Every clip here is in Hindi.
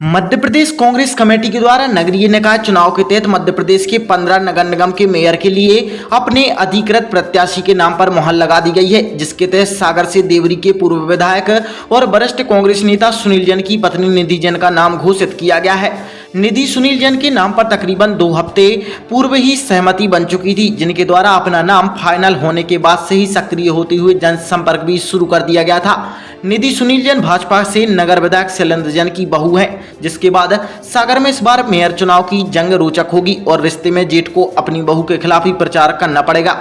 मध्य प्रदेश कांग्रेस कमेटी के द्वारा नगरीय निकाय चुनाव के तहत मध्य प्रदेश के 15 नगर निगम के मेयर के लिए अपने अधिकृत प्रत्याशी के नाम पर मुहर लगा दी गई है, जिसके तहत सागर से देवरी के पूर्व विधायक और वरिष्ठ कांग्रेस नेता सुनील जैन की पत्नी निधि जैन का नाम घोषित किया गया है। निधि सुनील जैन के नाम पर तकरीबन 2 हफ्ते पूर्व ही सहमति बन चुकी थी, जिनके द्वारा अपना नाम फाइनल होने के बाद से ही सक्रिय होते हुए जनसंपर्क भी शुरू कर दिया गया था। निधि सुनील जैन भाजपा से नगर विधायक शैलेंद्र जैन की बहू है, जिसके बाद सागर में इस बार मेयर चुनाव की जंग रोचक होगी और रिश्ते में जेठ को अपनी बहू के खिलाफ ही प्रचार करना पड़ेगा।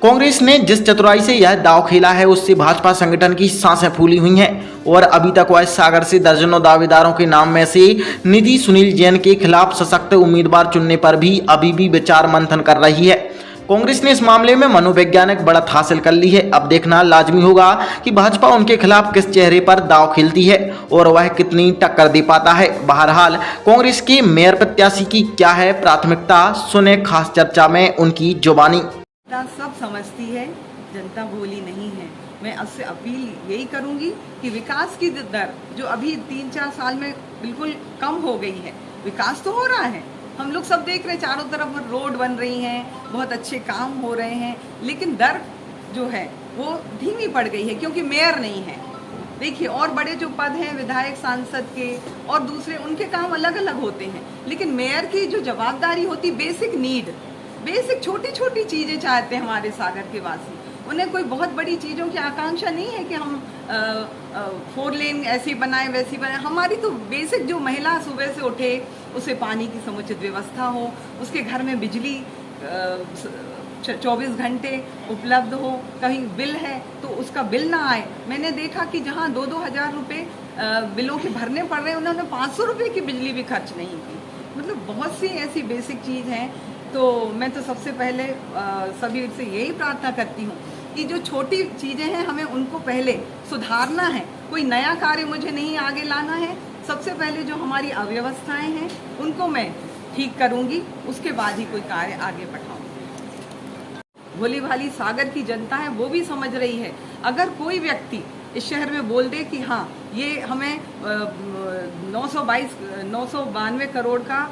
कांग्रेस ने जिस चतुराई से यह दांव खेला है, उससे भाजपा संगठन की सांसें फूली हुई हैं और अभी तक वह सागर से दर्जनों दावेदारों के नाम में से निधि सुनील जैन के खिलाफ सशक्त उम्मीदवार चुनने पर भी अभी भी विचार मंथन कर रही है। कांग्रेस ने इस मामले में मनोवैज्ञानिक बढ़त हासिल कर ली है। अब देखना लाजमी होगा कि भाजपा उनके खिलाफ किस चेहरे पर दांव खेलती है और वह कितनी टक्कर दे पाता है। बहरहाल कांग्रेस के मेयर प्रत्याशी की क्या है प्राथमिकता, सुने खास चर्चा में उनकी जुबानी। सब समझती है, जनता भोली नहीं है। मैं उससे अपील यही करूंगी कि विकास की दर जो अभी 3-4 साल में बिल्कुल कम हो गई है, विकास तो हो रहा है, हम लोग सब देख रहे हैं, चारों तरफ रोड बन रही हैं, बहुत अच्छे काम हो रहे हैं, लेकिन दर जो है वो धीमी पड़ गई है क्योंकि मेयर नहीं है। देखिए, और बड़े जो पद हैं विधायक सांसद के और दूसरे, उनके काम अलग अलग होते हैं, लेकिन मेयर की जो जवाबदारी होती, बेसिक नीड, बेसिक छोटी छोटी चीज़ें चाहते हैं हमारे सागर के वासी। उन्हें कोई बहुत बड़ी चीज़ों की आकांक्षा नहीं है कि हम 4 लेन ऐसी बनाएं वैसी बनाएं। हमारी तो बेसिक, जो महिला सुबह से उठे उसे पानी की समुचित व्यवस्था हो, उसके घर में बिजली 24 घंटे उपलब्ध हो, कहीं बिल है तो उसका बिल ना आए। मैंने देखा कि जहाँ 2-2 हज़ार रुपये बिलों के भरने पड़ रहे हैं, उन्होंने 500 रुपये की बिजली भी खर्च नहीं की। मतलब बहुत सी ऐसी बेसिक चीज़ हैं। तो मैं तो सबसे पहले सभी से यही प्रार्थना करती हूँ कि जो छोटी चीज़ें हैं हमें उनको पहले सुधारना है। कोई नया कार्य मुझे नहीं आगे लाना है। सबसे पहले जो हमारी अव्यवस्थाएं हैं उनको मैं ठीक करूँगी, उसके बाद ही कोई कार्य आगे बढ़ाऊँगी। भोली भाली सागर की जनता है, वो भी समझ रही है। अगर कोई व्यक्ति इस शहर में बोल दे कि हाँ, ये हमें 992 करोड़ का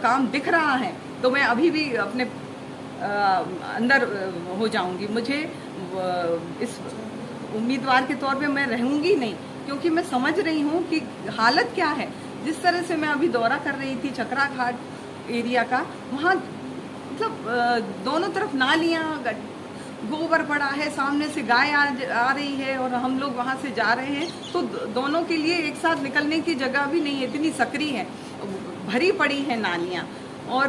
काम दिख रहा है, तो मैं अभी भी अपने अंदर हो जाऊंगी। मुझे इस उम्मीदवार के तौर पे मैं रहूंगी नहीं, क्योंकि मैं समझ रही हूँ कि हालत क्या है। जिस तरह से मैं अभी दौरा कर रही थी चकरा घाट एरिया का, वहाँ मतलब दोनों तरफ नालियाँ, गोबर पड़ा है, सामने से गाय आ रही है और हम लोग वहाँ से जा रहे हैं, तो दोनों के लिए एक साथ निकलने की जगह भी नहीं है, इतनी सकरी है, भरी पड़ी है नालियाँ। और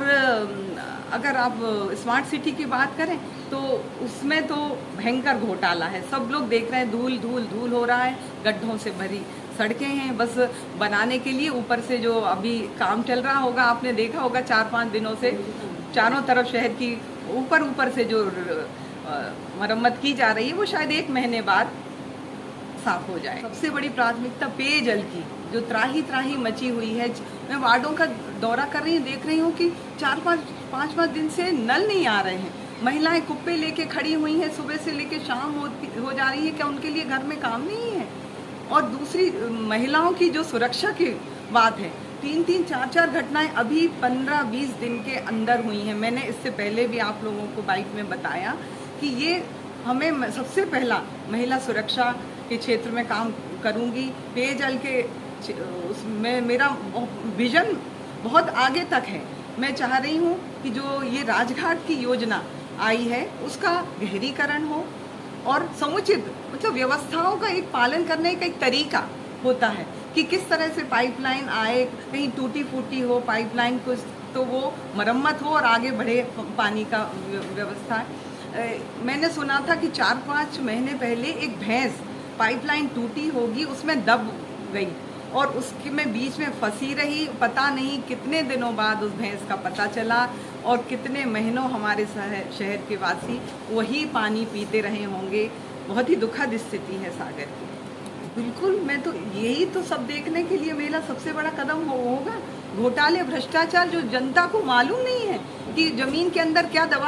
अगर आप स्मार्ट सिटी की बात करें तो उसमें तो भयंकर घोटाला है। सब लोग देख रहे हैं, धूल धूल धूल हो रहा है, गड्ढों से भरी सड़कें हैं, बस बनाने के लिए। ऊपर से जो अभी काम चल रहा होगा, आपने देखा होगा 4-5 दिनों से चारों तरफ शहर की ऊपर से जो मरम्मत की जा रही है, वो शायद 1 महीने बाद साफ हो जाए। सबसे बड़ी प्राथमिकता पेयजल की, जो त्राही त्राही मची हुई है। मैं वार्डों का दौरा कर रही हूँ, देख रही हूँ कि 4-5 दिन से नल नहीं आ रहे हैं। महिलाएं कुप्पे लेके खड़ी हुई हैं, सुबह से लेके शाम हो जा रही है। क्या उनके लिए घर में काम नहीं है? और दूसरी, महिलाओं की जो सुरक्षा की बात है, 3-3, 4-4 घटनाएं अभी 15-20 दिन के अंदर हुई हैं। मैंने इससे पहले भी आप लोगों को बाइक में बताया कि ये हमें सबसे पहला महिला सुरक्षा के क्षेत्र में काम करूंगी। पेयजल के उसमें मेरा विजन बहुत आगे तक है। मैं चाह रही हूँ कि जो ये राजघाट की योजना आई है, उसका गहरीकरण हो और समुचित, मतलब व्यवस्थाओं का एक पालन करने का एक तरीका होता है कि किस तरह से पाइपलाइन आए, कहीं टूटी फूटी हो पाइपलाइन कुछ, तो वो मरम्मत हो और आगे बढ़े पानी का व्यवस्था। मैंने सुना था कि 4-5 महीने पहले एक भैंस पाइपलाइन टूटी होगी, उसमें दब गई और उसके में बीच में फंसी रही। पता नहीं कितने दिनों बाद उस भैंस का पता चला और कितने महीनों हमारे शहर के वासी वही पानी पीते रहे होंगे। बहुत ही दुखद स्थिति है सागर की। बिल्कुल, मैं तो यही तो सब देखने के लिए मेरा सबसे बड़ा कदम होगा। घोटाले, भ्रष्टाचार, जो जनता को मालूम नहीं है कि जमीन के अंदर क्या दवा